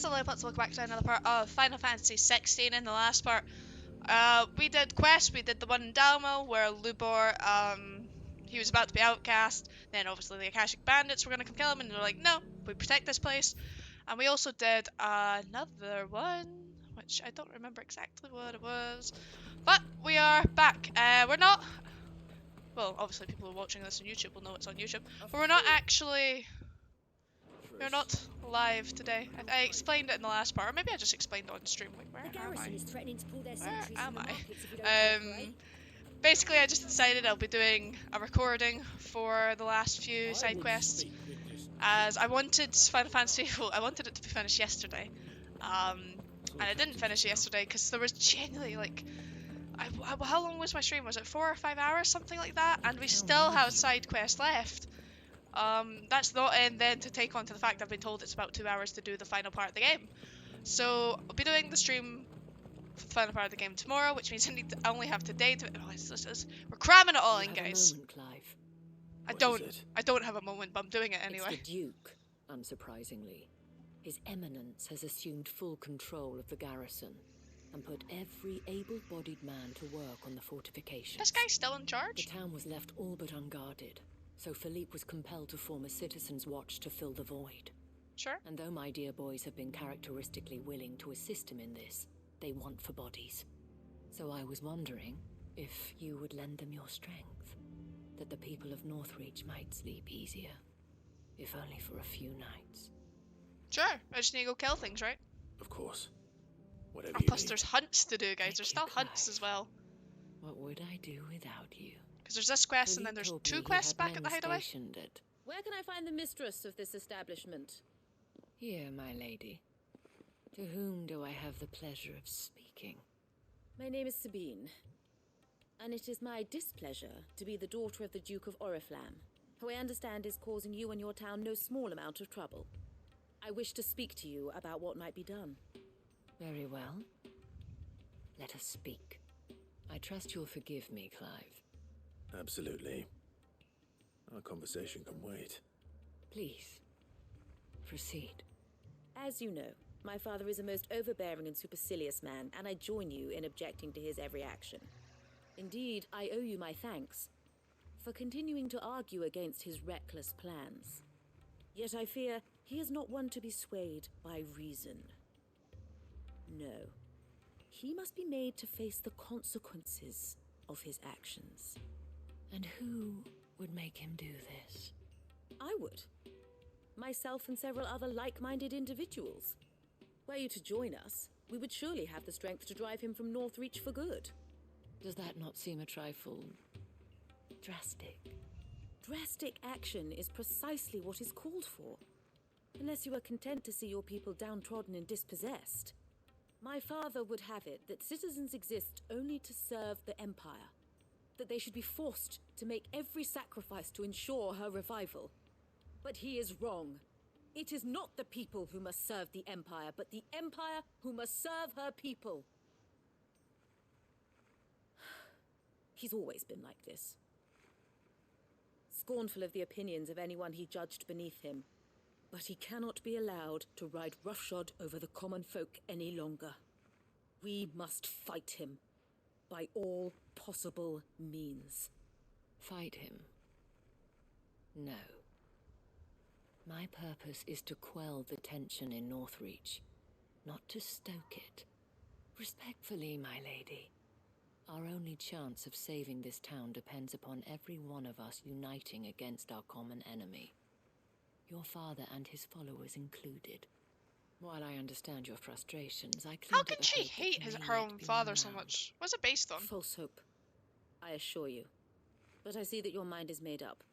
what's up, let's look back to another part of Final Fantasy 16. In the last part, we did quests. We did the one in Dalmo where Lubor, he was about to be outcast. Then obviously the Akashic Bandits were gonna come kill him, and they're like, no, we protect this place. And we also did another one, which I don't remember exactly what it was. But we are back. We're not. Well, obviously people who are watching this on YouTube will know it's on YouTube, but we're not actually. We're not live today. I explained it in the last part, or maybe I just explained it on stream. Like, where am I? Is threatening to pull their Where am I? if you don't cooperate. Basically, I just decided I'll be doing a recording for the last few side quests, as I wanted Final Fantasy. Well, I wanted it to be finished yesterday, and I didn't finish it yesterday because there was genuinely like, how long was my stream? Was it 4 or 5 hours, something like that? And we still have side quests left. That's not in then to take on to the fact I've been told it's about 2 hours to do the final part of the game. So I'll be doing the stream for the final part of the game tomorrow, which means I only have today to. Oh, we're cramming it all in, guys. I don't have a moment, but I'm doing it anyway. It's the Duke, unsurprisingly. His Eminence has assumed full control of the garrison and put every able-bodied man to work on the fortifications. This guy's still in charge? The town was left all but unguarded, so Philippe was compelled to form a citizens' watch to fill the void. Sure. And though my dear boys have been characteristically willing to assist him in this, they want for bodies. So I was wondering if you would lend them your strength, that the people of Northreach might sleep easier, if only for a few nights. Sure, I just need to go kill things, right? Of course. Whatever Oh, you plus need. there's hunts to do, guys. There's still hunts Clive. as well. What would I do without you? Because there's this quest and then there's 2 quests back at the hideaway. Where can I find the mistress of this establishment? Here, my lady. To whom do I have the pleasure of speaking? My name is Sabine, and it is my displeasure to be the daughter of the Duke of Oriflamme, who I understand is causing you and your town no small amount of trouble. I wish to speak to you about what might be done. Very well. Let us speak. I trust you'll forgive me, Clive. Absolutely. Our conversation can wait. Please, proceed. As you know, my father is a most overbearing and supercilious man, and I join you in objecting to his every action. Indeed, I owe you my thanks for continuing to argue against his reckless plans. Yet I fear he is not one to be swayed by reason. No. He must be made to face the consequences of his actions. And who would make him do this? I would. Myself and several other like-minded individuals. Were you to join us, we would surely have the strength to drive him from Northreach for good. Does that not seem a trifle drastic? Drastic action is precisely what is called for. Unless you are content to see your people downtrodden and dispossessed. My father would have it that citizens exist only to serve the Empire. That they should be forced to make every sacrifice to ensure her revival. But he is wrong. It is not the people who must serve the Empire, but the Empire who must serve her people. He's always been like this. Scornful of the opinions of anyone he judged beneath him. But he cannot be allowed to ride roughshod over the common folk any longer. We must fight him by all possible means. Fight him? No. My purpose is to quell the tension in Northreach, not to stoke it. Respectfully, my lady. Our only chance of saving this town depends upon every one of us uniting against our common enemy. Your father and his followers included. While I understand your frustrations, I cling How to can the she hope that hate may her yet own be father so unwound. much? What's it based on? False hope, I assure you. But I see that your mind is made up.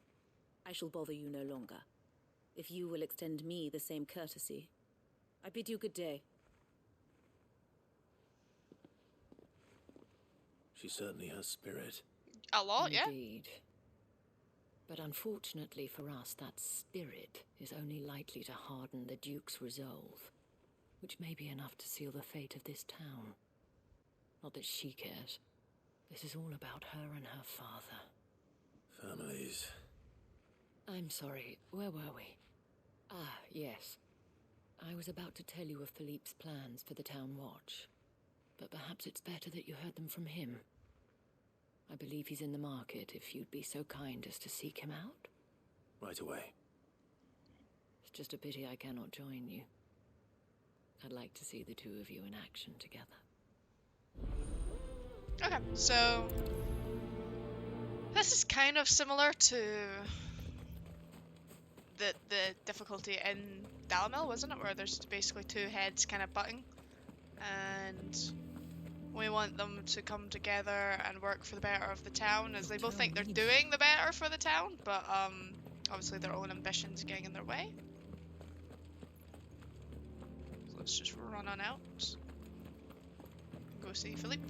I shall bother you no longer. If you will extend me the same courtesy, I bid you good day. She certainly has spirit. A lot, yeah? Indeed. But unfortunately for us, that spirit is only likely to harden the Duke's resolve, which may be enough to seal the fate of this town. Not that she cares. This is all about her and her father. Families. I'm sorry, where were we? Ah, yes. I was about to tell you of Philippe's plans for the town watch, but perhaps it's better that you heard them from him. I believe he's in the market, if you'd be so kind as to seek him out. Right away. It's just a pity I cannot join you. I'd like to see the two of you in action together. Okay, so this is kind of similar to the difficulty in Dalamil, wasn't it? Where there's basically two heads kind of butting, and we want them to come together and work for the better of the town, as they both think they're doing the better for the town, but obviously their own ambitions getting in their way. So let's just run on out, go see Philippe,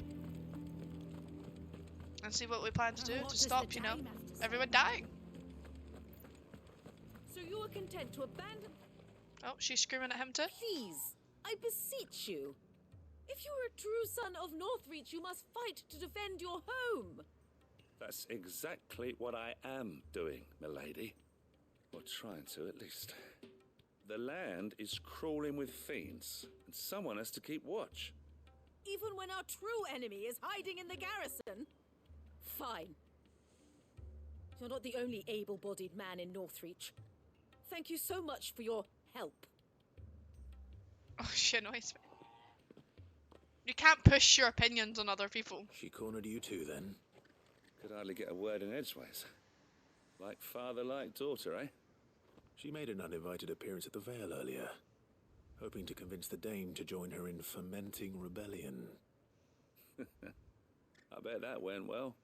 and see what we plan to do to stop, you know, everyone dying. So you are content to abandon... Oh, she's screaming at him too. Please, I beseech you. If you are a true son of Northreach, you must fight to defend your home. That's exactly what I am doing, milady. Or trying to, at least. The land is crawling with fiends, and someone has to keep watch. Even when our true enemy is hiding in the garrison? Fine. You're not the only able-bodied man in Northreach. Thank you so much for your help. Oh, she annoys me. You can't push your opinions on other people. She cornered you too, then? Could hardly get a word in edgeways. Like father, like daughter, eh? She made an uninvited appearance at the Vale earlier, hoping to convince the Dame to join her in fomenting rebellion. I bet that went well.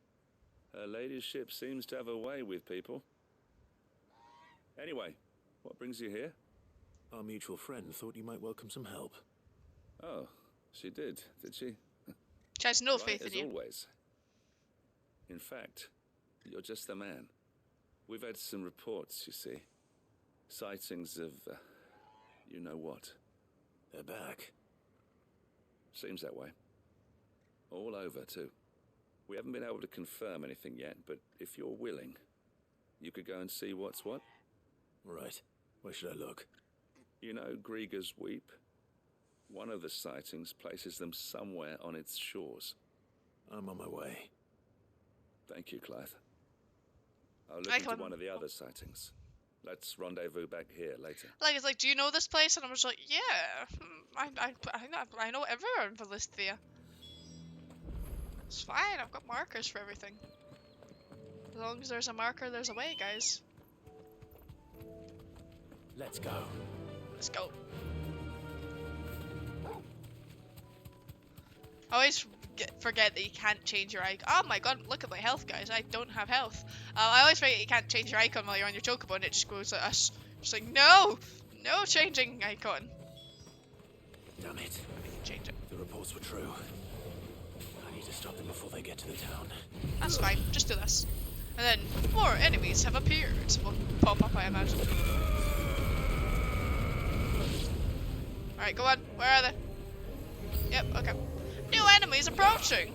Her ladyship seems to have a way with people. Anyway, what brings you here? Our mutual friend thought you might welcome some help. Oh, she did she? She has no Right, faith in as you. always. In fact, you're just the man. We've had some reports, you see. Sightings of, you know what. They're back. Seems that way. All over, too. We haven't been able to confirm anything yet, but if you're willing, you could go and see what's what. Right. Where should I look? You know Grieger's Weep? One of the sightings places them somewhere on its shores. I'm on my way. Thank you, Clive. I'll look into one of the other sightings. Let's rendezvous back here later. Like, it's like, do you know this place? And I was like, yeah, I know everywhere in Valisthea. It's fine, I've got markers for everything. As long as there's a marker, there's a way, guys. Let's go. Let's go. I always forget that you can't change your icon. Oh my god, look at my health, guys. I don't have health. I always forget you can't change your icon while you're on your chocobo, and it just goes at us. Just like, no! No changing icon. Damn it. Change it. The reports were true. I need to stop them before they get to the town. That's fine, just do this. And then, more enemies have appeared. Will pop up, I imagine. Alright, go on. Where are they? Yep, okay. New enemies approaching!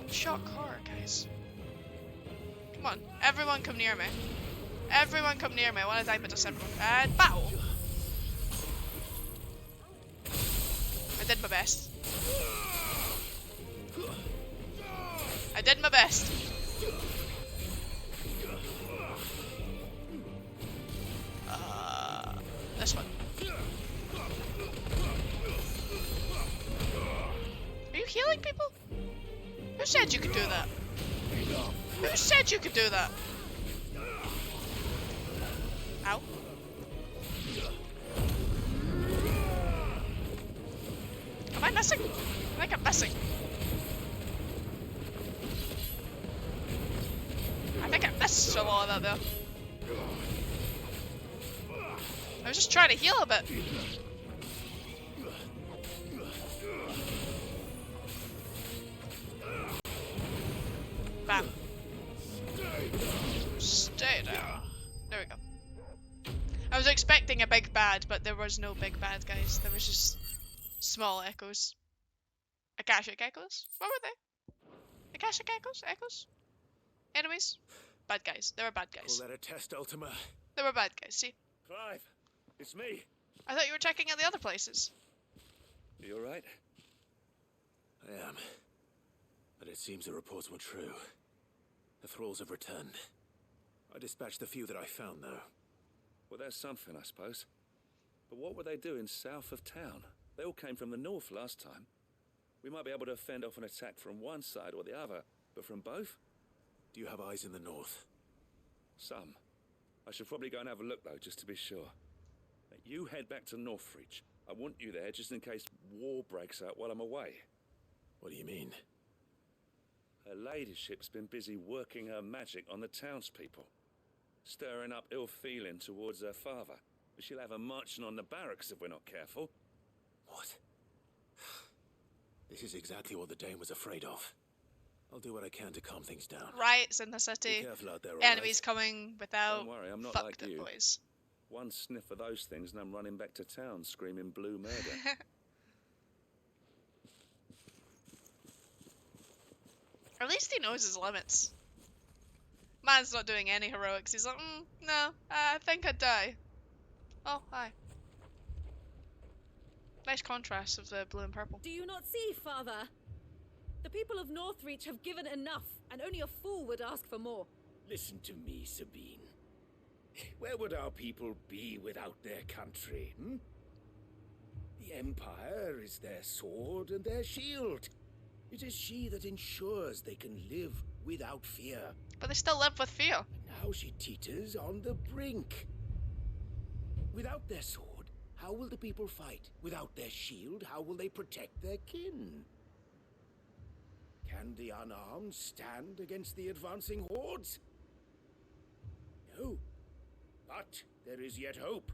Shock horror, guys. Come on, everyone come near me. Everyone come near me. I want to dive into everyone. And battle! I did my best. I did my best. This one. Are you healing people? Who said you could do that? Who said you could do that? Ow. Am I missing? I think I'm missing. I think I missed a lot of that though. I was just trying to heal a bit. Bam. Stay down. There we go. I was expecting a big bad, but there was no big bad, guys. There was just small echoes. Akashic echoes? What were they? Akashic echoes? Echoes? Enemies? Bad guys. They were bad guys. Call that a test, Ultima? They were bad guys, see? Clive, it's me. I thought you were checking out the other places. You alright? I am. But it seems the reports were true. The thralls have returned. I dispatched the few that I found, though. Well, that's something, I suppose. But what were they doing south of town? They all came from the north last time. We might be able to fend off an attack from one side or the other, but from both? Do you have eyes in the north? Some. I should probably go and have a look, though, just to be sure. You head back to Northreach. I want you there just in case war breaks out while I'm away. What do you mean? Her ladyship's been busy working her magic on the townspeople, stirring up ill feeling towards her father. But she'll have her marching on the barracks if we're not careful. What? This is exactly what the Dane was afraid of. I'll do what I can to calm things down. Riots in the Be city. careful out there, Enemies coming without. Don't worry, I'm not Fuck like the you. boys. One sniff of those things and I'm running back to town screaming blue murder. At least he knows his limits. Man's not doing any heroics. He's like, no, I think I'd die. Oh, hi. Nice contrast of the blue and purple. Do you not see, Father? The people of Northreach have given enough, and only a fool would ask for more. Listen to me, Sabine. Where would our people be without their country, hmm? The Empire is their sword and their shield. It is she that ensures they can live without fear. But they still live with fear. Now she teeters on the brink. Without their sword, how will the people fight? Without their shield, how will they protect their kin? Can the unarmed stand against the advancing hordes? No. But there is yet hope.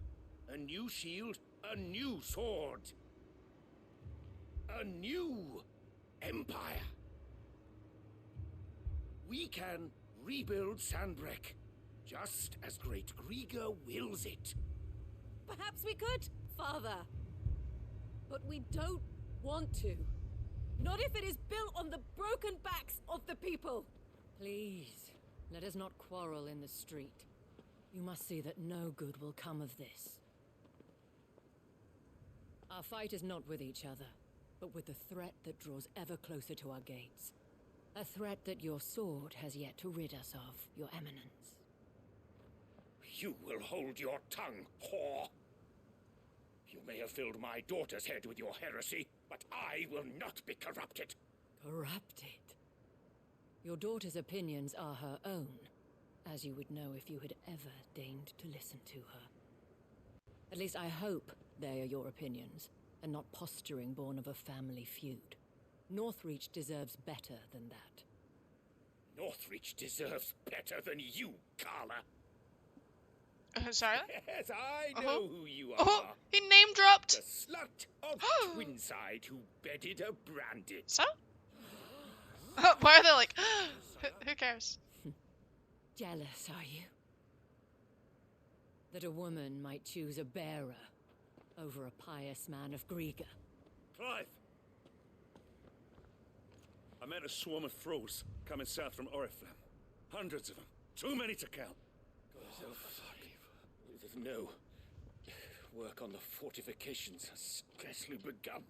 A new shield, a new sword. A new empire. We can rebuild Sandbreck, just as great Grieger wills it. Perhaps we could, Father. But we don't want to. Not if it is built on the broken backs of the people. Please, let us not quarrel in the street. You must see that no good will come of this. Our fight is not with each other, but with the threat that draws ever closer to our gates. A threat that your sword has yet to rid us of, Your Eminence. You will hold your tongue, whore. You may have filled my daughter's head with your heresy, but I will not be corrupted. Corrupted? Your daughter's opinions are her own, as you would know if you had ever deigned to listen to her. At least I hope they are your opinions, and not posturing born of a family feud. Northreach deserves better than that. Northreach deserves better than you, Carla. Sorry? Yes, I know who you are. Oh, he name dropped. The slut of Twinside who bedded a branded. So? Why are they like, who cares? Jealous, are you? That a woman might choose a bearer over a pious man of Grieger. Clive! I met a swarm of thralls coming south from Oriflamme. Hundreds of them. Too many to count. No. Work on the fortifications has scarcely begun.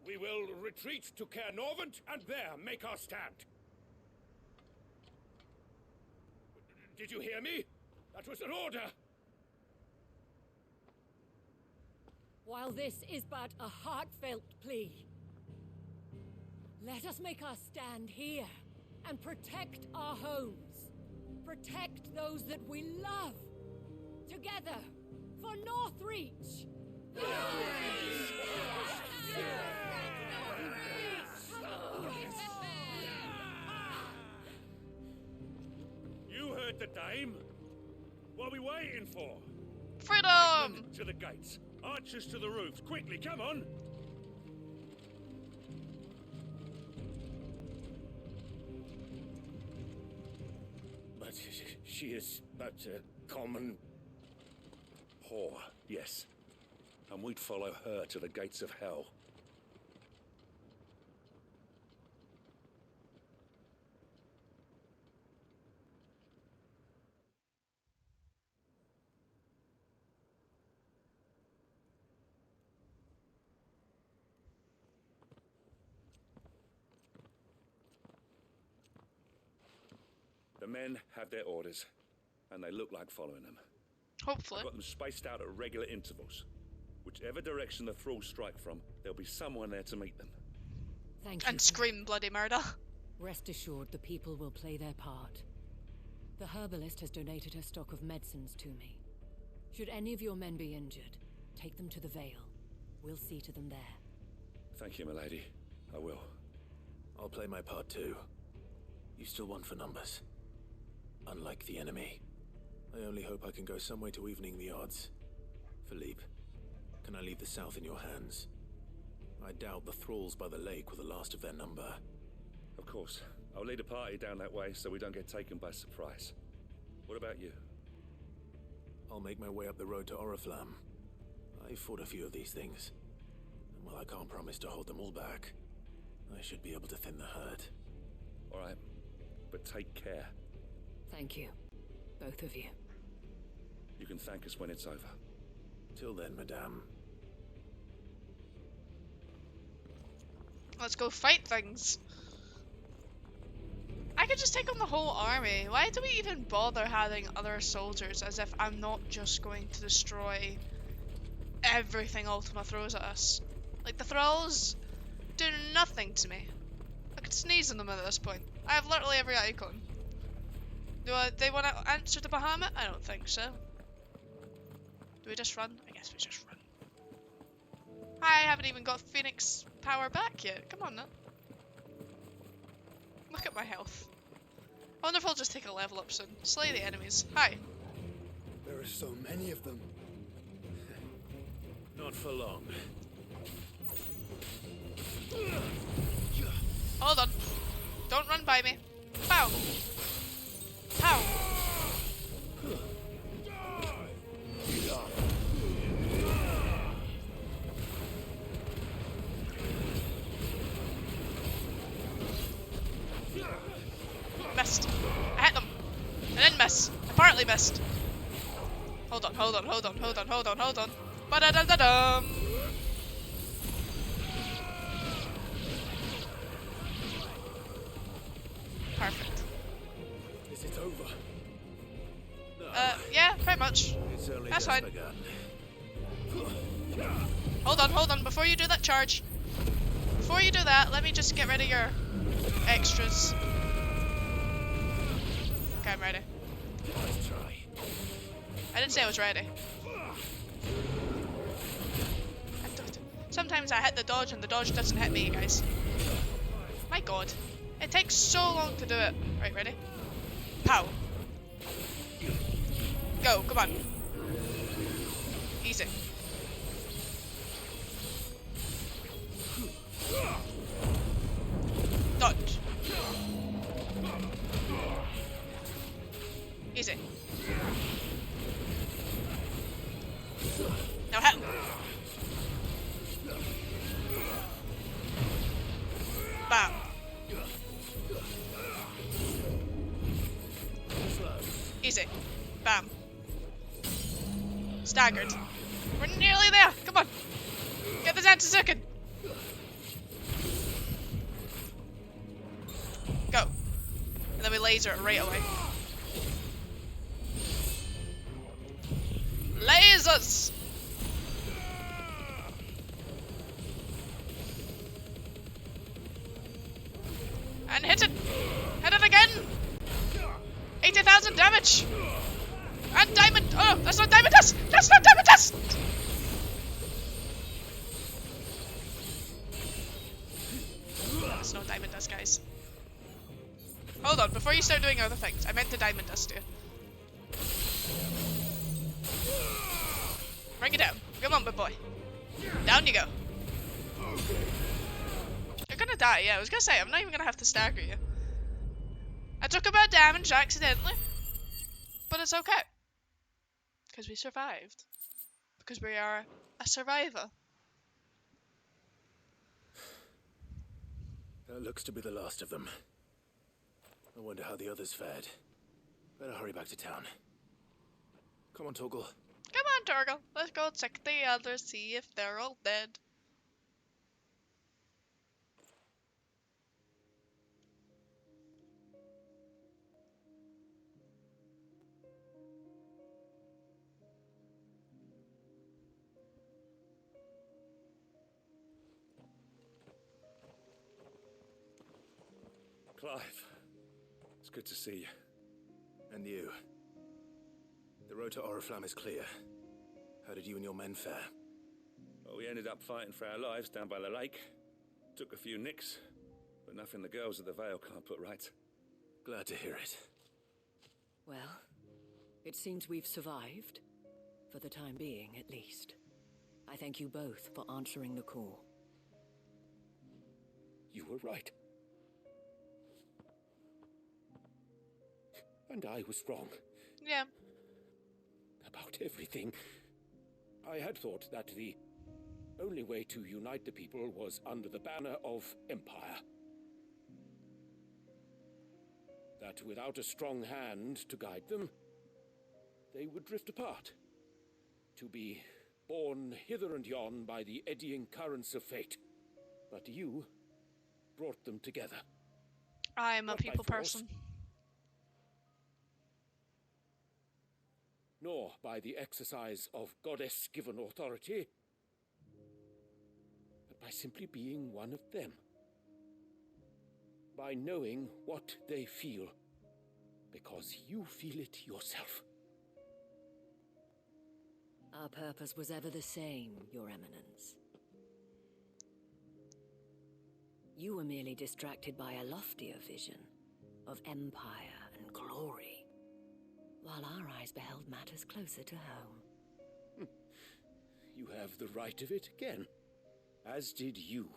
We will retreat to Caer Norvent and there make our stand. Did you hear me? That was an order. While this is but a heartfelt plea, let us make our stand here and protect our homes. Protect those that we love. Together, for Northreach! You heard the dame? What are we waiting for? Freedom! Men to the gates. Archers to the roofs. Quickly, come on! But she is but a common... Whore, yes. And we'd follow her to the gates of hell. The men have their orders, and they look like following them. Hopefully. I've got them spaced out at regular intervals. Whichever direction the thralls strike from, there'll be someone there to meet them. Thank you. And scream bloody murder. Rest assured the people will play their part. The herbalist has donated her stock of medicines to me. Should any of your men be injured, take them to the Vale. We'll see to them there. Thank you, milady. I will. I'll play my part too. You still want for numbers. Unlike the enemy. I only hope I can go some way to evening the odds. Philippe, can I leave the south in your hands? I doubt the thralls by the lake were the last of their number. Of course. I'll lead a party down that way so we don't get taken by surprise. What about you? I'll make my way up the road to Oriflamme. I fought a few of these things. And while I can't promise to hold them all back, I should be able to thin the herd. All right. But take care. Thank you. Both of you. You can thank us when it's over. Till then, madame. Let's go fight things. I could just take on the whole army. Why do we even bother having other soldiers as if I'm not just going to destroy everything Ultima throws at us? Like, the thralls do nothing to me. I could sneeze on them at this point. I have literally every icon. Do they want to answer to Bahamut? I don't think so. Do we just run? I guess we just run. I haven't even got Phoenix power back yet. Come on now. Look at my health. I wonder if I'll just take a level up soon. Slay the enemies. Hi. There are so many of them. Not for long. Hold on. Don't run by me. Pow. Pow. Missed. I hit them. I didn't miss. I partly missed. Hold on, hold on, hold on, hold on, hold on, hold on. Ba-da-da-da-dum. Perfect. Is it over? Yeah, pretty much. It's only That's just fine. begun. Hold on, before you do that charge. Before you do that, let me just get rid of your extras. Okay, I'm ready. Let's try. I didn't say I was ready. Sometimes I hit the dodge and the dodge doesn't hit me, guys. My god. It takes so long to do it. Right, ready? Pow. Go, come on. Easy. Dodge. Easy. Now hit him. Bam. Easy. Bam. Staggered. We're nearly there. Come on. Get this anti-circuit. Go. And then we laser it right away. Lasers! And hit it! Hit it again! 80,000 damage! And diamond! Oh, that's not diamond dust! That's not diamond dust! That's not diamond dust, guys. Hold on, before you start doing other things, I meant to diamond dust you. Bring it down. Come on, big boy. Down you go. You're gonna die, yeah. I was gonna say, I'm not even gonna have to stagger you. I took a bit of damage accidentally. But it's okay. Because we survived. Because we are a survivor. That looks to be the last of them. I wonder how the others fared. Better hurry back to town. Come on, Torgal. Come on, Torgal. Let's go check the others, see if they're all dead. Clive, it's good to see you. And you. The road to Oriflamme is clear. How did you and your men fare? Well, we ended up fighting for our lives down by the lake. Took a few nicks, but nothing the girls of the Vale can't put right. Glad to hear it. Well, it seems we've survived. For the time being, at least. I thank you both for answering the call. You were right. And I was wrong Yeah. about everything. I had thought that the only way to unite the people was under the banner of Empire. That without a strong hand to guide them, they would drift apart. To be borne hither and yon by the eddying currents of fate. But you brought them together. I'm a Not by people force. person. Nor by the exercise of goddess-given authority, but by simply being one of them. By knowing what they feel, because you feel it yourself. Our purpose was ever the same, Your Eminence. You were merely distracted by a loftier vision of empire and glory, while our eyes beheld matters closer to home. You have the right of it again. As did you,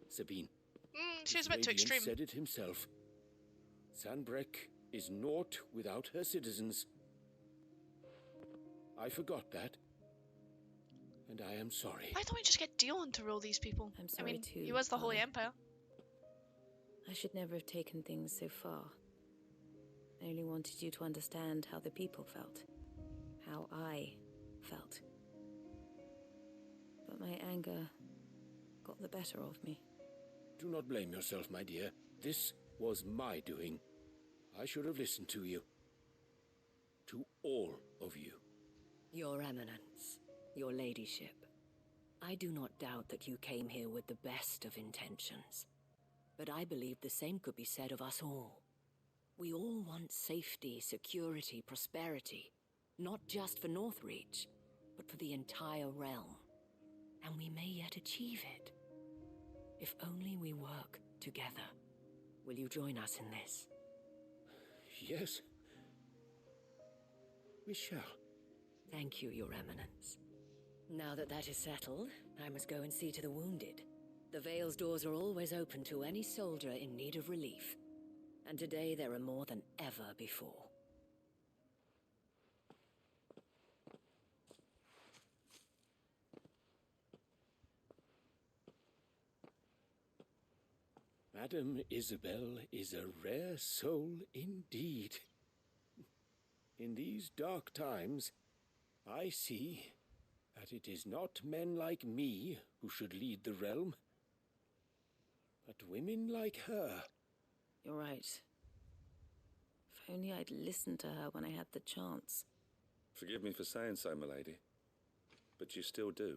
Sabine. She was His a bit too Radiance extreme. said it himself. Sanbreque is naught without her citizens. I forgot that. And I am sorry. Why don't we just get Dion to rule these people? I'm I sorry mean, too, he was the Holy Father. Empire. I should never have taken things so far. I only wanted you to understand how the people felt. How I felt. But my anger got the better of me. Do not blame yourself, my dear. This was my doing. I should have listened to you. To all of you. Your Eminence, your Ladyship, I do not doubt that you came here with the best of intentions. But I believe the same could be said of us all. We all want safety, security, prosperity. Not just for Northreach, but for the entire realm. And we may yet achieve it. If only we work together. Will you join us in this? Yes. We shall. Thank you, Your Eminence. Now that that is settled, I must go and see to the wounded. The Vale's doors are always open to any soldier in need of relief. And today there are more than ever before. Madame Isabel is a rare soul indeed. In these dark times, I see that it is not men like me who should lead the realm, but women like her. You're right. If only I'd listened to her when I had the chance. Forgive me for saying so, milady, but you still do.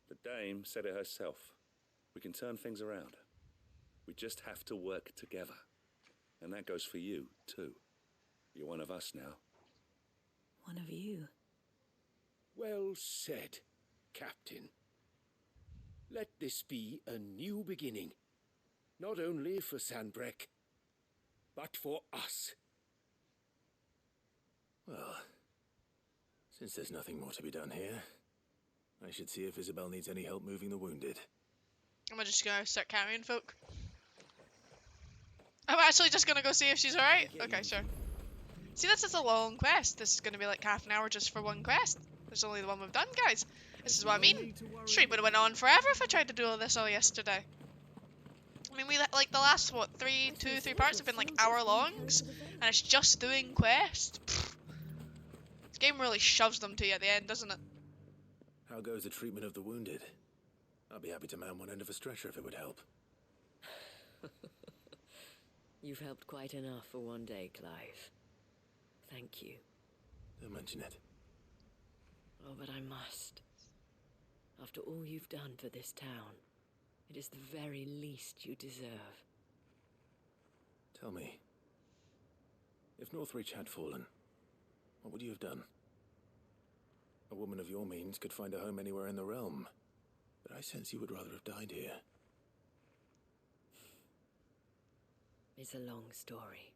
The Dame said it herself. We can turn things around. We just have to work together. And that goes for you, too. You're one of us now. One of you. Well said, Captain. Let this be a new beginning. Not only for Sanbreque, but for us. Well, since there's nothing more to be done here, I should see if Isabel needs any help moving the wounded. Am I just gonna start carrying folk? I'm actually just gonna go see if she's alright? Okay, sure. See, this is a long quest. This is gonna be like half an hour just for one quest. There's only the one we've done, guys. This is what I mean. Stream would have went on forever if I tried to do all this all yesterday. I mean, we like the last, what, three parts have been like hour-longs, and it's just doing quests. Pfft. This game really shoves them to you at the end, doesn't it? How goes the treatment of the wounded? I'll be happy to man one end of a stretcher if it would help. You've helped quite enough for one day, Clive. Thank you. Don't mention it. Oh, but I must. After all you've done for this town, it is the very least you deserve. Tell me, if Northreach had fallen, what would you have done? A woman of your means could find a home anywhere in the realm, but I sense you would rather have died here. It's a long story.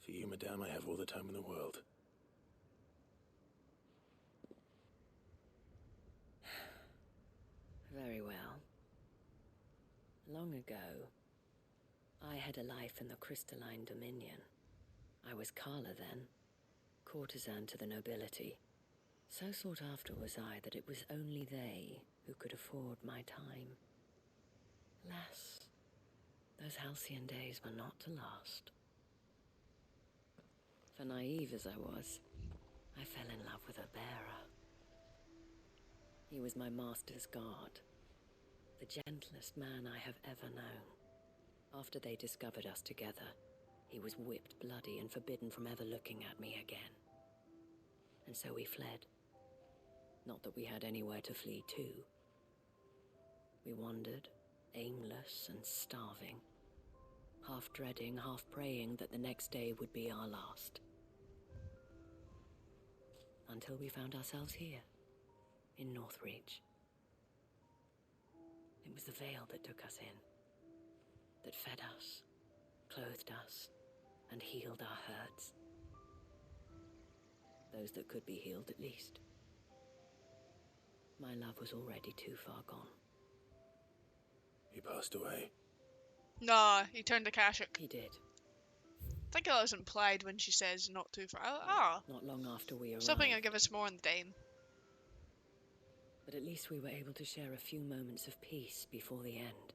For you, madame, I have all the time in the world. Very well. Long ago, I had a life in the Crystalline Dominion. I was Carla then, courtesan to the nobility. So sought after was I that it was only they who could afford my time. Alas, those halcyon days were not to last. For naive as I was, I fell in love with a bearer. He was my master's guard, the gentlest man I have ever known. After they discovered us together, he was whipped bloody and forbidden from ever looking at me again. And so we fled. Not that we had anywhere to flee to. We wandered, aimless and starving, half dreading, half praying that the next day would be our last. Until we found ourselves here, in Northreach. It was the veil that took us in, that fed us, clothed us, and healed our hurts. Those that could be healed, at least. My love was already too far gone. He passed away. No, he turned to Kashuk. He did. I think that was implied when she says not too far. Oh, Not long after we arrived. something will give us more on the dame. But at least we were able to share a few moments of peace before the end.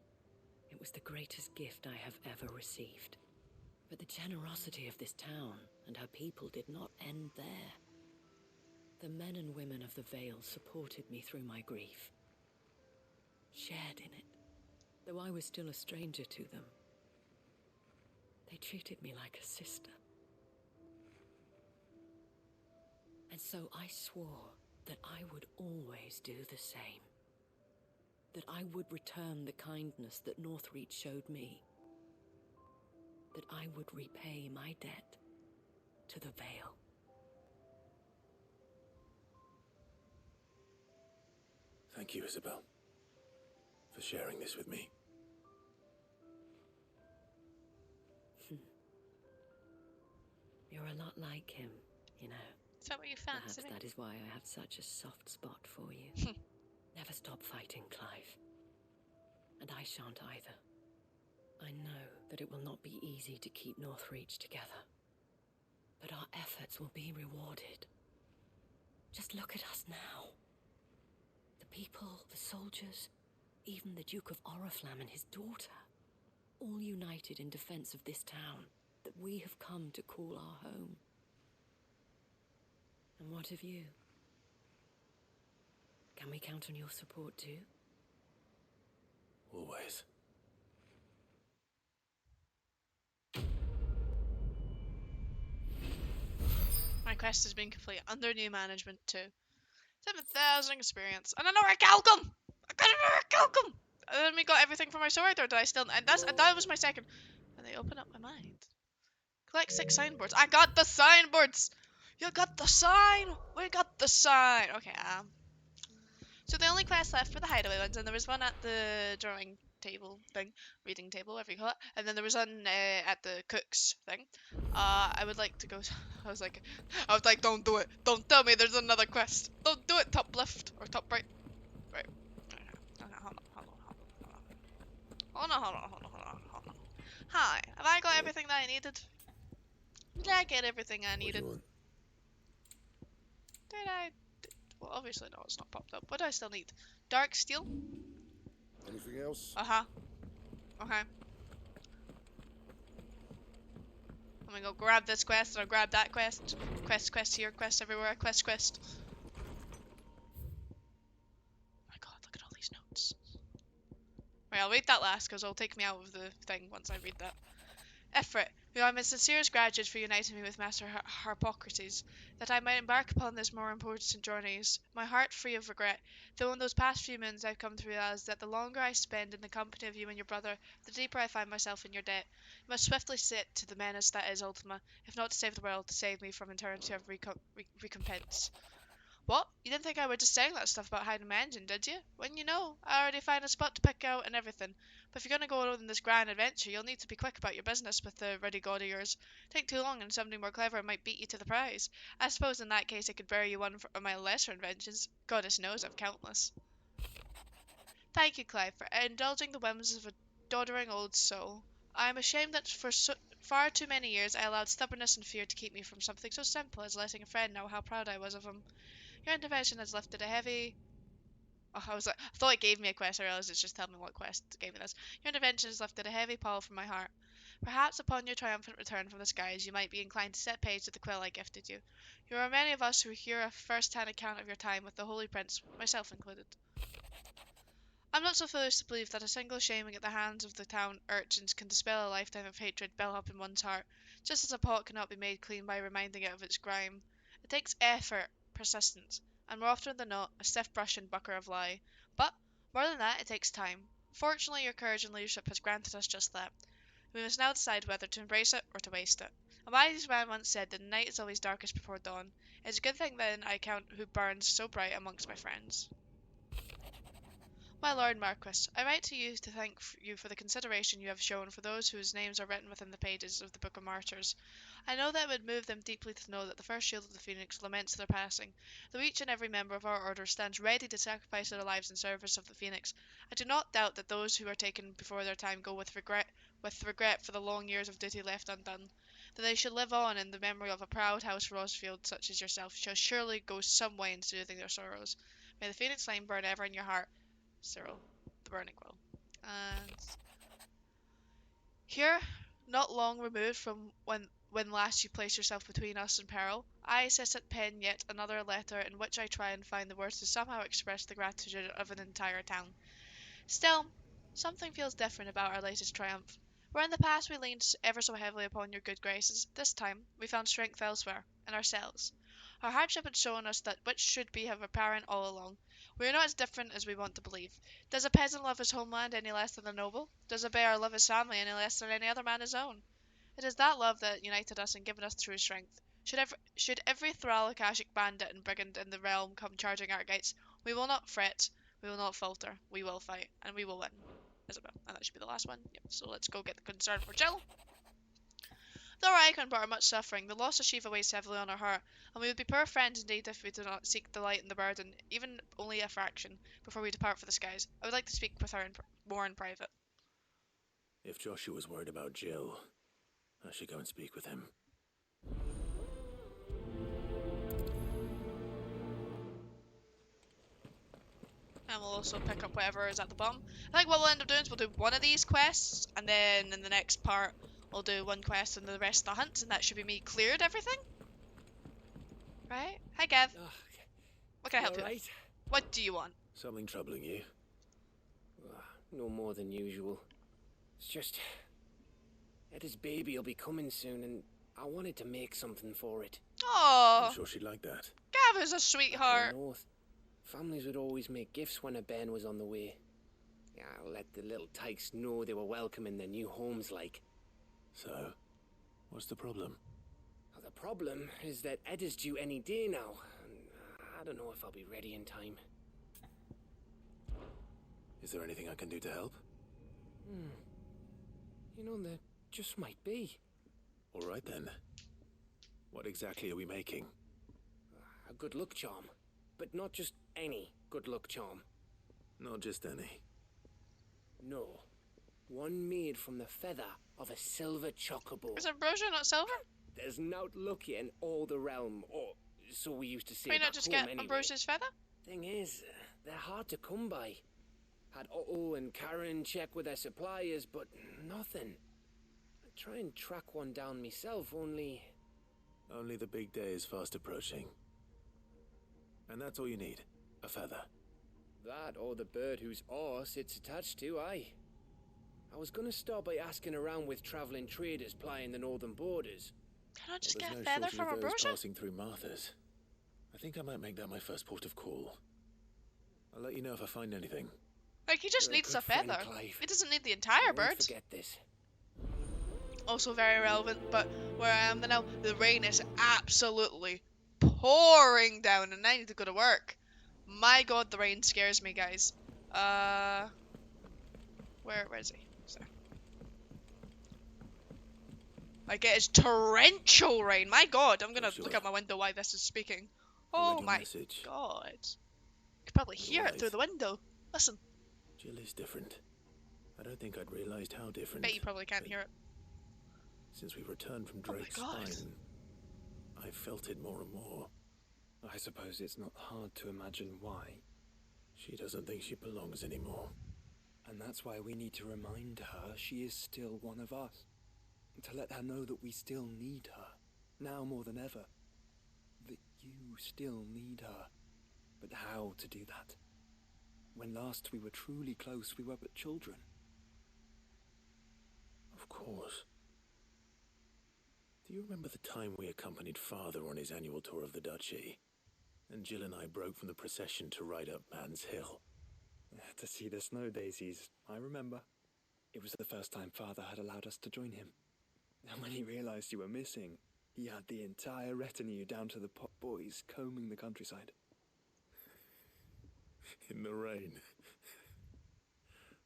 It was the greatest gift I have ever received. But the generosity of this town and her people did not end there. The men and women of the Vale supported me through my grief, shared in it, though I was still a stranger to them. They treated me like a sister. And so I swore that I would always do the same. That I would return the kindness that Northreach showed me. That I would repay my debt to the Vale. Thank you, Isabel, for sharing this with me. You're a lot like him, you know. Is that what you fancy? Perhaps that is why I have such a soft spot for you. Never stop fighting, Clive. And I shan't either. I know that it will not be easy to keep Northreach together. But our efforts will be rewarded. Just look at us now. The people, the soldiers, even the Duke of Oriflamme and his daughter, all united in defense of this town that we have come to call our home. And what of you? Can we count on your support too? Always. My quest has been complete under new management too. 7,000 experience. And another Calcum! I got another Calcum! And then we got everything for my sword, or did I still? And that was my second. And they open up my mind. Collect 6 signboards. I got the signboards! You got the sign! We got the sign! Okay, so the only quest left were the hideaway ones, and there was one at the drawing table thing, reading table, whatever you call it, and then there was one at the cook's thing. I would like to go. I was like, don't do it. Don't tell me there's another quest. Don't do it. Top left or top right. Right. Okay, hold on. Hi, have I got everything that I needed? Did I get everything I needed? Did I? Well, obviously no, it's not popped up. What do I still need? Dark steel? Anything else? Uh-huh. Okay. I'm gonna go grab this quest, and I'll grab that quest. Quest here, quest everywhere, quest. Oh my god, look at all these notes. Right, I'll read that last, because it'll take me out of the thing once I read that. Ifrit, who I am in sincerest gratitude for uniting me with Master Harpocrates, that I might embark upon this more important journeys, my heart free of regret, though in those past few moons I've come to realize that the longer I spend in the company of you and your brother, the deeper I find myself in your debt. You must swiftly sit to the menace that is Ultima, if not to save the world, to save me from eternity of recompense. What? You didn't think I would just saying that stuff about hiding my engine, did you? When you know, I already find a spot to pick out and everything. But if you're gonna go on this grand adventure, you'll need to be quick about your business with the ruddy god of yours. Take too long and somebody more clever might beat you to the prize. I suppose in that case I could bury you one of my lesser inventions. Goddess knows I've countless. Thank you, Clive, for indulging the whims of a doddering old soul. I am ashamed that for far too many years I allowed stubbornness and fear to keep me from something so simple as letting a friend know how proud I was of him. Your intervention has lifted a heavy. Oh, I thought it gave me a quest. I realized it's just telling me what quest gave me this. Your intervention has lifted a heavy pall from my heart. Perhaps upon your triumphant return from the skies, you might be inclined to set page to the quill I gifted you. There are many of us who hear a first-hand account of your time with the Holy Prince, myself included. I'm not so foolish to believe that a single shaming at the hands of the town urchins can dispel a lifetime of hatred built up in one's heart, just as a pot cannot be made clean by reminding it of its grime. It takes effort, persistence, and more often than not, a stiff brush and bucker of lie. But, more than that, it takes time. Fortunately, your courage and leadership has granted us just that. We must now decide whether to embrace it or to waste it. A wise man once said that the night is always darkest before dawn. It's a good thing then I count who burns so bright amongst my friends. My Lord Marquis, I write to you to thank you for the consideration you have shown for those whose names are written within the pages of the Book of Martyrs. I know that it would move them deeply to know that the first shield of the Phoenix laments their passing. Though each and every member of our order stands ready to sacrifice their lives in service of the Phoenix, I do not doubt that those who are taken before their time go with regret for the long years of duty left undone. That they should live on in the memory of a proud house Rosefield such as yourself shall surely go some way in soothing their sorrows. May the Phoenix flame burn ever in your heart. Cyril, the burning quill. And here, not long removed from when last you placed yourself between us and peril, I sit at pen yet another letter in which I try and find the words to somehow express the gratitude of an entire town. Still, something feels different about our latest triumph. Where in the past we leaned ever so heavily upon your good graces, this time we found strength elsewhere, in ourselves. Our hardship had shown us that which should be have apparent all along. We are not as different as we want to believe. Does a peasant love his homeland any less than a noble? Does a bear love his family any less than any other man his own? It is that love that united us and given us true strength. Should every thrall, Akashic bandit, and brigand in the realm come charging our gates, we will not fret, we will not falter, we will fight, and we will win. Isabel. And that should be the last one. Yep, so let's go get the concern for Jill. Though our icon brought her much suffering, the loss of Shiva weighs heavily on our heart, and we would be poor friends indeed if we did not seek to lighten the burden, even only a fraction, before we depart for the skies. I would like to speak with her more in private. If Joshua's worried about Jill, I should go and speak with him. And we'll also pick up whatever is at the bottom. I think what we'll end up doing is we'll do one of these quests, and then in the next part, we'll do one quest and the rest of the hunts, and that should be me cleared everything. Right? Hi, Gav. What can I help you with? What do you want? Something troubling you? No more than usual. It's just... Etta's baby will be coming soon, and I wanted to make something for it. Oh, I'm sure she'd like that. Gav is a sweetheart. North, families would always make gifts when a bairn was on the way. Yeah, let the little tykes know they were welcome in their new homes, like. So, what's the problem? Well, the problem is that Etta's due any day now, and I don't know if I'll be ready in time. Is there anything I can do to help? You know, there just might be. All right then. What exactly are we making? A good luck charm. But not just any good luck charm. Not just any. No. One made from the feather of a silver chocobo. Is ambrosia not silver? There's naught lucky in all the realm, or so we used to say. Why not back just home get anyway. ambrosia's feather? Thing is, they're hard to come by. Had Otto and Karen check with their suppliers, but nothing. I try and track one down myself, only... Only the big day is fast approaching. And that's all you need, a feather. That or the bird whose oar sits attached to, aye. I was gonna start by asking around with traveling traders plying the northern borders. Can I just Well, get a there's no feather shortage from of those Ambrosia? passing through Martha's. I think I might make that my first port of call. I'll let you know if I find anything. Like, he just You're a needs a good friend, feather. Clive. He doesn't need the I entire won't bird. forget this. Also very relevant, but where I am now, the rain is absolutely pouring down and I need to go to work. My god, the rain scares me, guys. Where is he? Sorry. Like, it is torrential rain. My god, I'm gonna look out my window while this is speaking. I read Oh your my message. god. You could probably hear it Right. through the window. Listen, Jill is different. I don't think I'd realized how different. bet you probably can't hear it. Since we returned from Oh my Drake's God. spine, I felt it more and more. I suppose it's not hard to imagine why. She doesn't think she belongs anymore. And that's why we need to remind her she is still one of us. To let her know that we still need her, now more than ever. That you still need her. But how to do that? When last we were truly close, we were but children. Of course. Do you remember the time we accompanied Father on his annual tour of the Duchy? And Jill and I broke from the procession to ride up Man's Hill. To see the snow daisies, I remember. It was the first time Father had allowed us to join him. And when he realized you were missing, he had the entire retinue down to the pot boys combing the countryside. In the rain.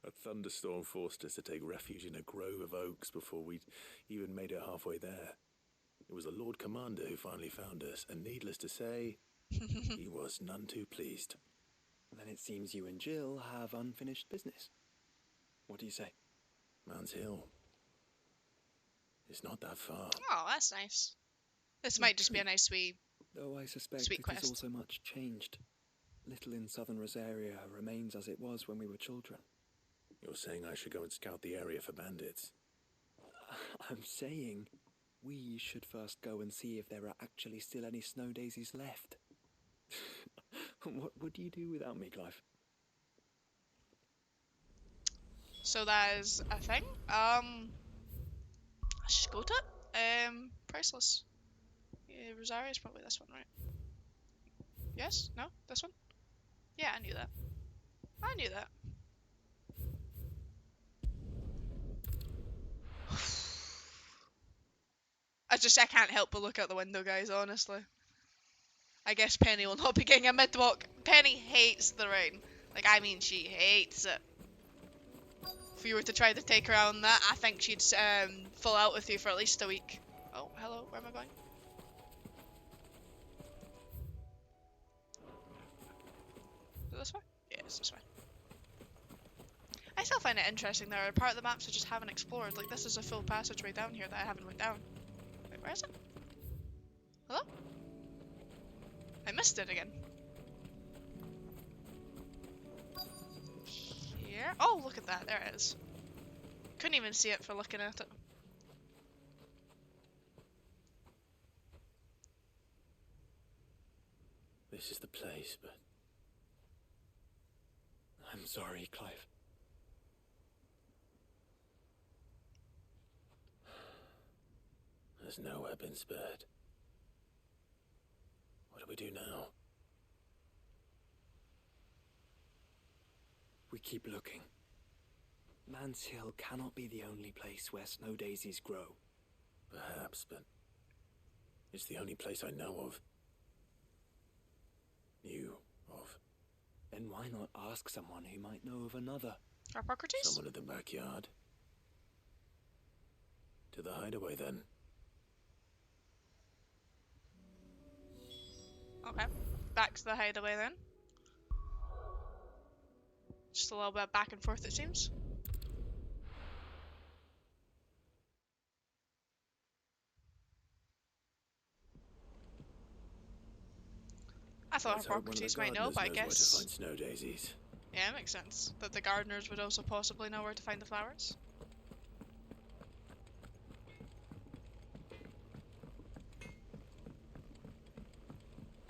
A thunderstorm forced us to take refuge in a grove of oaks before we'd even made it halfway there. It was the Lord Commander who finally found us, and needless to say, he was none too pleased. Then it seems you and Jill have unfinished business. What do you say? Man's Hill. It's not that far. Oh, that's nice. This might just be a nice wee... Though I suspect Sweet it quest. is also much changed. Little in southern Rosaria remains as it was when we were children. You're saying I should go and scout the area for bandits? I'm saying we should first go and see if there are actually still any snow daisies left. What would you do without me, Clive? So that is a thing. I should go to it. Priceless. Yeah, Rosario is probably this one, right? Yes? No? This one? Yeah, I knew that. I knew that. I can't help but look out the window, guys, honestly. I guess Penny will not be getting a mid-walk. Penny hates the rain. Like, I mean, she hates it. If you were to try to take her out on that, I think she'd fall out with you for at least a week. Oh, hello, where am I going? Is it this way? Yeah, it's this way. I still find it interesting there are part of the maps I just haven't explored. Like, this is a full passageway down here that I haven't went down. Wait, where is it? Hello? I missed it again. Here? Oh, look at that. There it is. Couldn't even see it for looking at it. This is the place, but I'm sorry, Clive. there's nowhere been spared. What do we do now? We keep looking. Man's Hill cannot be the only place where snow daisies grow. Perhaps, but it's the only place I know of. Knew of. Then why not ask someone who might know of another? Harpocrates? Someone in the backyard. To the hideaway, then. Okay. Back to the hideaway then. Just a little bit back and forth, it seems. I thought Let's hope one of the Harpocrates might know, gardeners but I knows where to guess... find snow daisies. Yeah, it makes sense. That the gardeners would also possibly know where to find the flowers.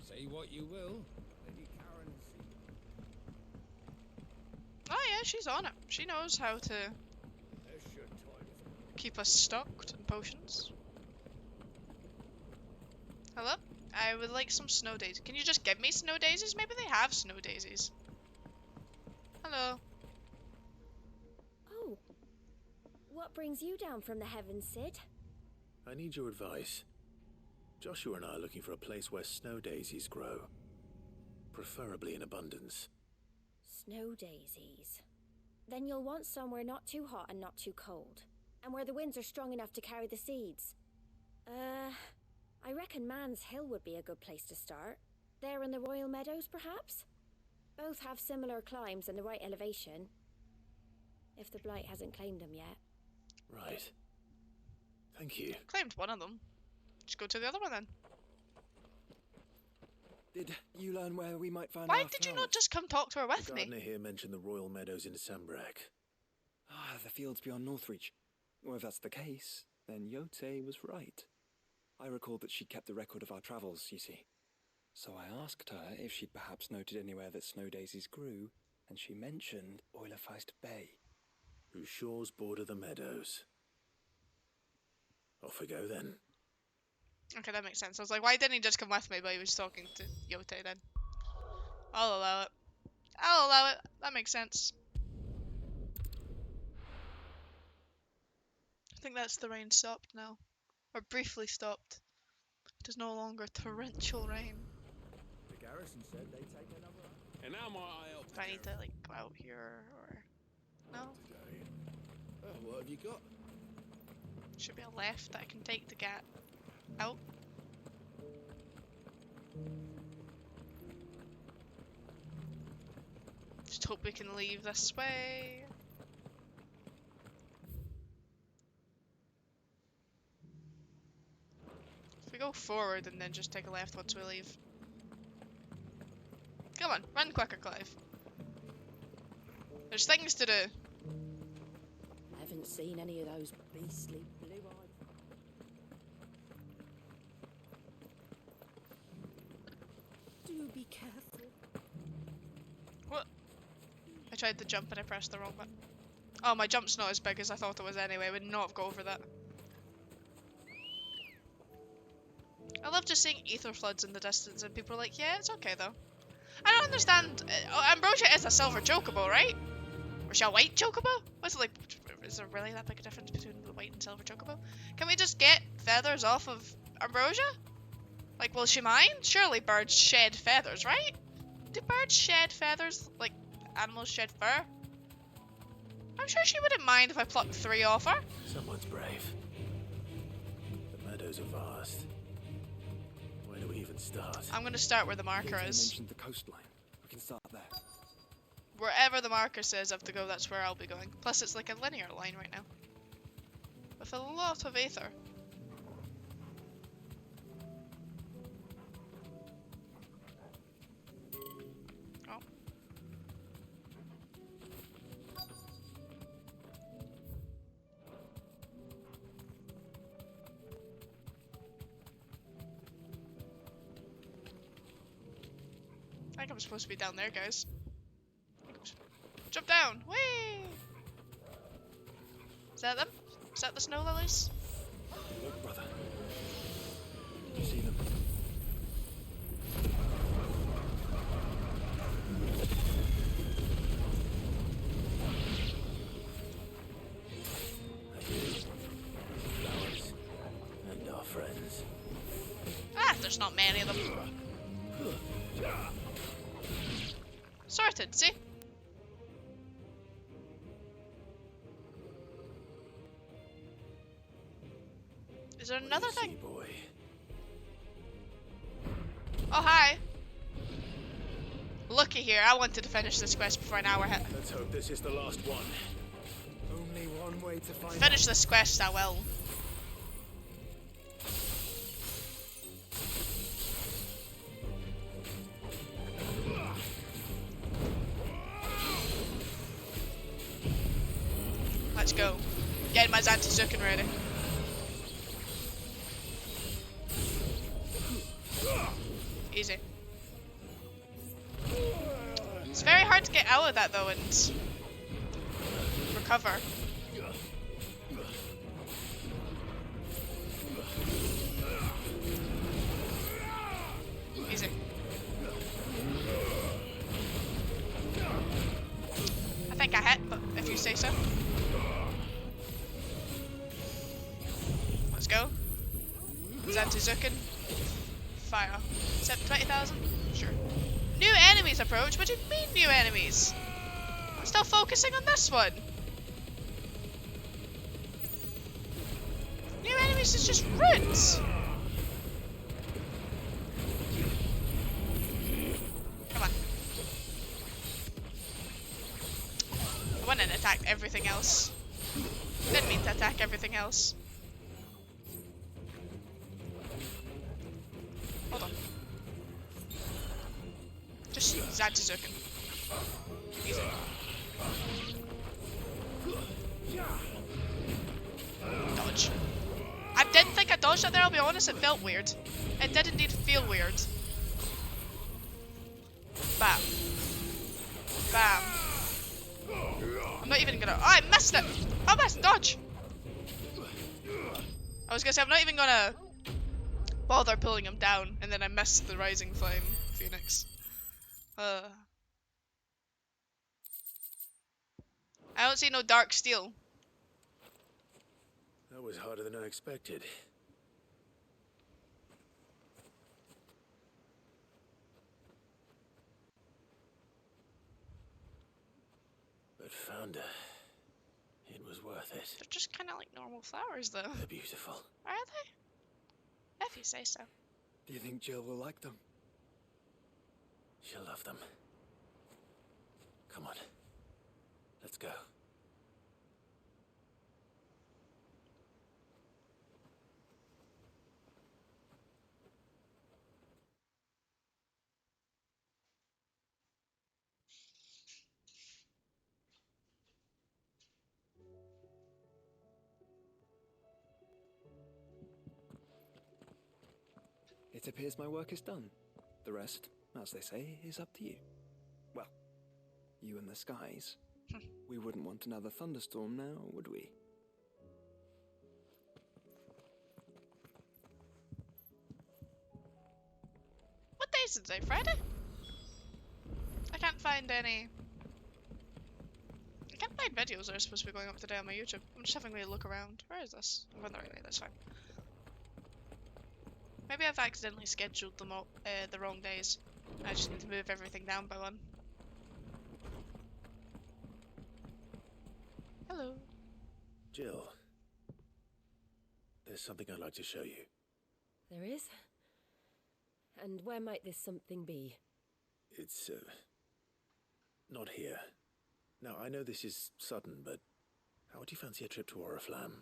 Say what you will, Lady Karen. Oh yeah, she's on it. She knows how to Keep us stocked in potions. Hello? I would like some snow daisies. Can you just give me snow daisies? Maybe they have snow daisies. Hello. Oh. What brings you down from the heavens, Sid? I need your advice. Joshua and I are looking for a place where snow daisies grow. Preferably in abundance. Snow daisies. Then you'll want somewhere not too hot and not too cold. And where the winds are strong enough to carry the seeds. I reckon Man's Hill would be a good place to start. There in the Royal Meadows, perhaps? Both have similar climbs and the right elevation. If the Blight hasn't claimed them yet. Right. Thank you. Claimed one of them. Just go to the other one then. Did you learn where we might find Why our did you flowers? not just come talk to her with The me? gardener here mentioned the Royal Meadows in Sambrak. Ah, the fields beyond Northreach. Well, if that's the case, then Yote was right. I recalled that she kept the record of our travels, you see. So I asked her if she'd perhaps noted anywhere that snow daisies grew, and she mentioned Oilerfeist Bay. Whose shores border the meadows. Off we go then. Okay, that makes sense. I was like, why didn't he just come with me? But he was talking to Yote then. I'll allow it. I'll allow it. That makes sense. I think that's the rain stopped now. Or briefly stopped. It is no longer torrential rain. The garrison said they'd take another. And now might I help? Do I need to, like, go out here, or... No? Today. Oh, what have you got? Should be a left that I can take to get out. Just hope we can leave this way. If we go forward and then just take a left once we leave. Come on, run quicker, Clive. There's things to do. Haven't seen any of those beastly blue-eyed. Do be careful. What? I tried to jump and I pressed the wrong button. Oh, my jump's not as big as I thought it was anyway. I would not have got over that. I love just seeing ether floods in the distance and people are like, yeah, it's okay though. I don't understand. Ambrosia is a silver chocobo, right? Or is she a white chocobo? What's it like? Is there really that big a difference between the white and silver chocobo? Can we just get feathers off of Ambrosia? Like, will she mind? Surely birds shed feathers, right? Do birds shed feathers like animals shed fur? I'm sure she wouldn't mind if I plucked 3 off her. Someone's brave. The meadows are vast. Where do we even start? I'm gonna start where the marker Yote is. mentioned the coastline. We can start there. Wherever the marker says I have to go, that's where I'll be going. Plus, it's like a linear line right now. With a lot of aether. Oh. I think I'm supposed to be down there, guys. Jump down! Whee! Is that them? Is that the snow lilies? Look, brother. You see them? Flowers. And our friends. Ah, there's not many of them. Sorted, see? Is there another What do you thing? see, boy? Oh, hi. Looky here, I wanted to finish this quest before an hour hit. Let's hope this is the last one. Only one way to find Finish this quest, I will. Let's go. Getting my Zantazukin ready. Easy. It's very hard to get out of that though and recover. think I hit, but if you say so. Let's go. Zantizuken. Fire. 20,000? Sure. New enemies approach? What do you mean new enemies? I'm still focusing on this one. New enemies is just roots. Come on. I went and attacked everything else. Didn't mean to attack everything else. Hold on. Just Zantizuken. Easy. Dodge. I didn't think I dodged that there, I'll be honest, it felt weird. It did indeed feel weird. Bam. Bam. I'm not even gonna— oh, I missed it! I missed dodge! I was gonna say, I'm not even gonna bother pulling him down, and then I missed the Rising Flame Phoenix. I don't see no Dark Steel. That was harder than I expected. But found her. It was worth it. They're just kind of like normal flowers, though. They're beautiful. Are they? If you say so. Do you think Jill will like them? She'll love them. Come on. Let's go. It appears my work is done. The rest, as they say, is up to you. Well, you and the skies. We wouldn't want another thunderstorm now, would we? What day is it today? Friday? I can't find any. I can't find videos that are supposed to be going up today on my YouTube. I'm just having a look around. Where is this? I'm going the right way, that's fine. Maybe I've accidentally scheduled them all, the wrong days. I just need to move everything down by one. Hello. Jill. There's something I'd like to show you. There is? And where might this something be? It's, not here. Now, I know this is sudden, but how would you fancy a trip to Oriflamme?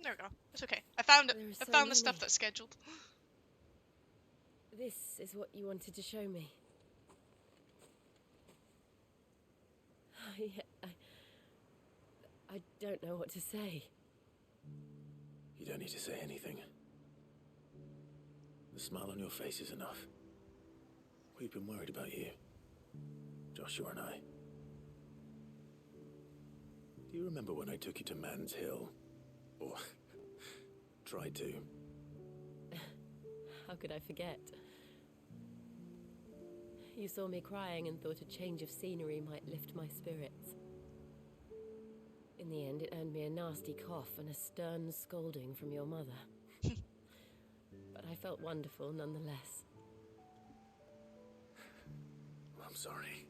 There we go. It's okay. I found it. I So found the stuff many. that's scheduled. This is what you wanted to show me. I don't know what to say. You don't need to say anything. The smile on your face is enough. We've been worried about you. Joshua and I. Do you remember when I took you to Man's Hill? Or tried to? How could I forget? You saw me crying and thought a change of scenery might lift my spirits. In the end, it earned me a nasty cough and a stern scolding from your mother. But I felt wonderful nonetheless. I'm sorry.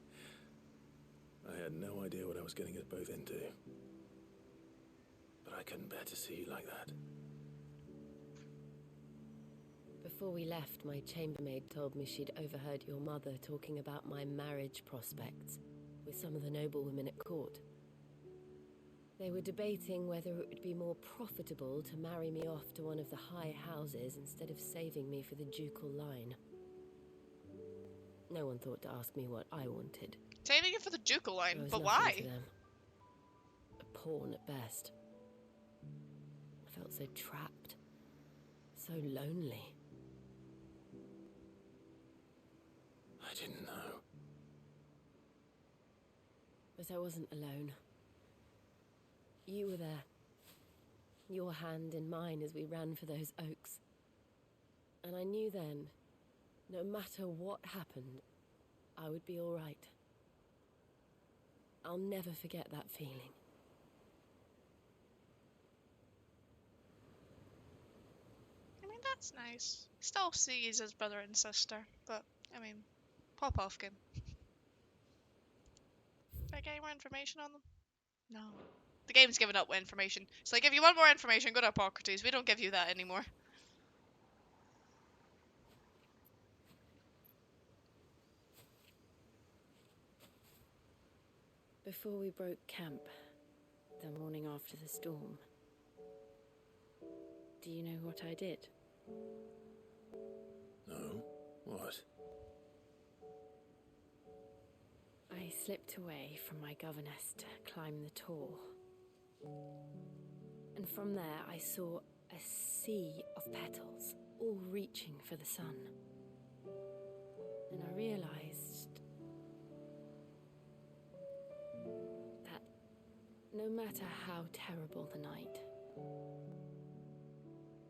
I had no idea what I was getting us both into. But I couldn't bear to see you like that. Before we left, my chambermaid told me she'd overheard your mother talking about my marriage prospects with some of the noblewomen at court. They were debating whether it would be more profitable to marry me off to one of the high houses instead of saving me for the ducal line. No one thought to ask me what I wanted. Saving it for the ducal I line, was but nothing why? to them. A pawn at best. I felt so trapped, so lonely. I didn't know. But I wasn't alone. You were there. Your hand in mine as we ran for those oaks. And I knew then, no matter what happened, I would be all right. I'll never forget that feeling. I mean, that's nice. Still sees his brother and sister, but, I mean, pop off game. Did I get any more information on them? No. The game's given up with information. So like, if you want more information, go to Hippocrates. We don't give you that anymore. Before we broke camp, the morning after the storm, do you know what I did? No? What? I slipped away from my governess to climb the tor. And from there I saw a sea of petals, all reaching for the sun. And I realized that no matter how terrible the night,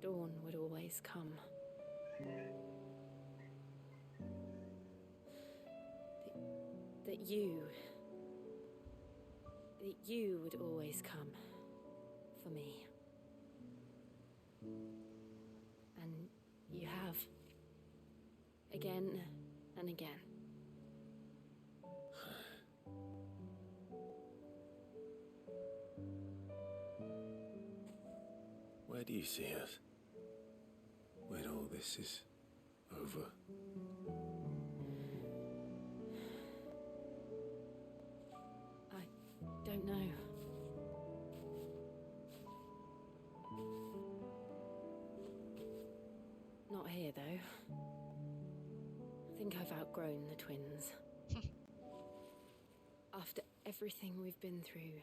dawn would always come. That you would always come for me. And you have. Again and again. Where do you see us? When all this is over? I don't know. Not here, though. I think I've outgrown the twins. After everything we've been through,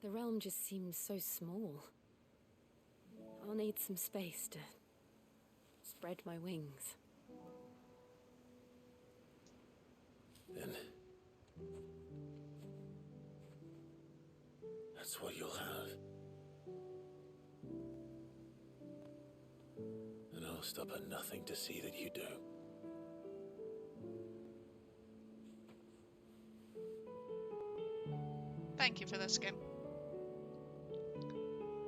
the realm just seems so small. I'll need some space to spread my wings. Then that's what you'll have. And I'll stop at nothing to see that you do. Thank you for this game.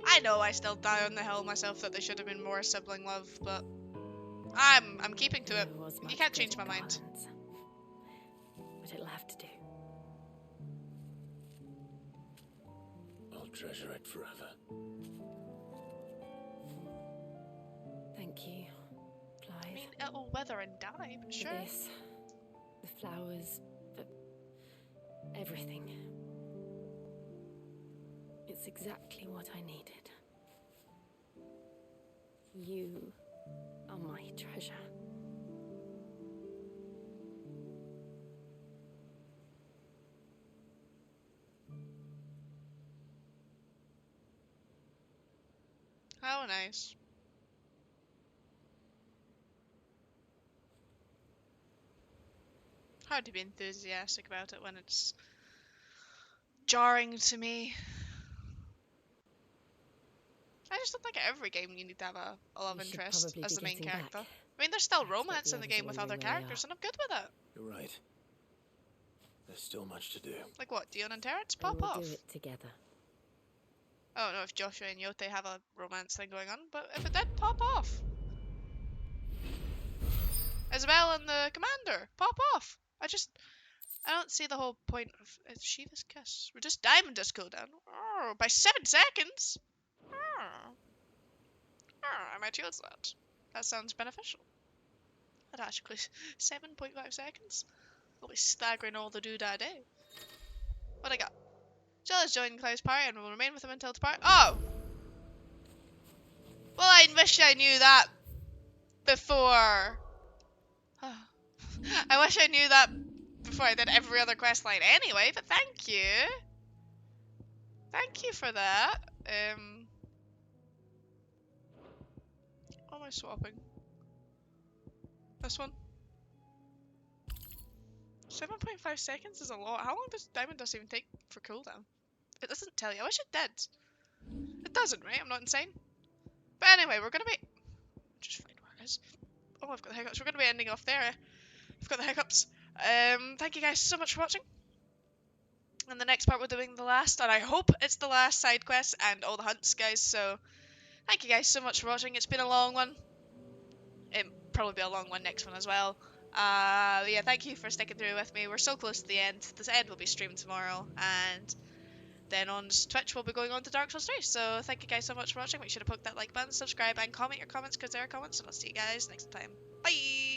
I know I still die on the hill myself that there should have been more sibling love, but I'm keeping to it. You can't change my mind. But it'll have to do. I'll treasure it forever. Thank you, Clive. I mean, it'll wither and die, but sure. For this, the flowers, for everything. It's exactly what I needed. You are my treasure. How nice. Hard to be enthusiastic about it when it's jarring to me. I just don't think every game you need to have a love interest as the main character. I mean, there's still romance in the game with other characters, and I'm good with it. You're right. There's still much to do. Like what, Dion and Terrence? Pop we'll off. Do it together. I don't know if Joshua and Yote have a romance thing going on, but if it did, pop off. Isabel and the commander, pop off. I don't see the whole point of Shiva's kiss. Reduce diamond disc cooldown. Oh, by 7 seconds? I might use that. That sounds beneficial. At actually 7.5 seconds. I'll be staggering all the doodah day. What I got? Jill has joined Clive's party and will remain with him until the party. Oh! Well, I wish I knew that before. I wish I knew that before I did every other quest line anyway, but thank you. Thank you for that. What am I swapping? This one? 7.5 seconds is a lot. How long does Diamond Dust even take for cooldown? It doesn't tell you. I wish it did. It doesn't, right? I'm not insane. But anyway, we're gonna be... Just find where it is. Oh, I've got the hiccups. We're gonna be ending off there. I've got the hiccups. Thank you guys so much for watching. In the next part we're doing the last, and I hope it's the last side quest and all the hunts, guys, so thank you guys so much for watching. It's been a long one. It'll probably be a long one next one as well. Yeah, thank you for sticking through with me. We're so close to the end. This end will be streamed tomorrow, and then on Twitch we'll be going on to Dark Souls 3. So thank you guys so much for watching. Make sure to poke that like button, subscribe, and comment your comments because there are comments, and I'll see you guys next time. Bye!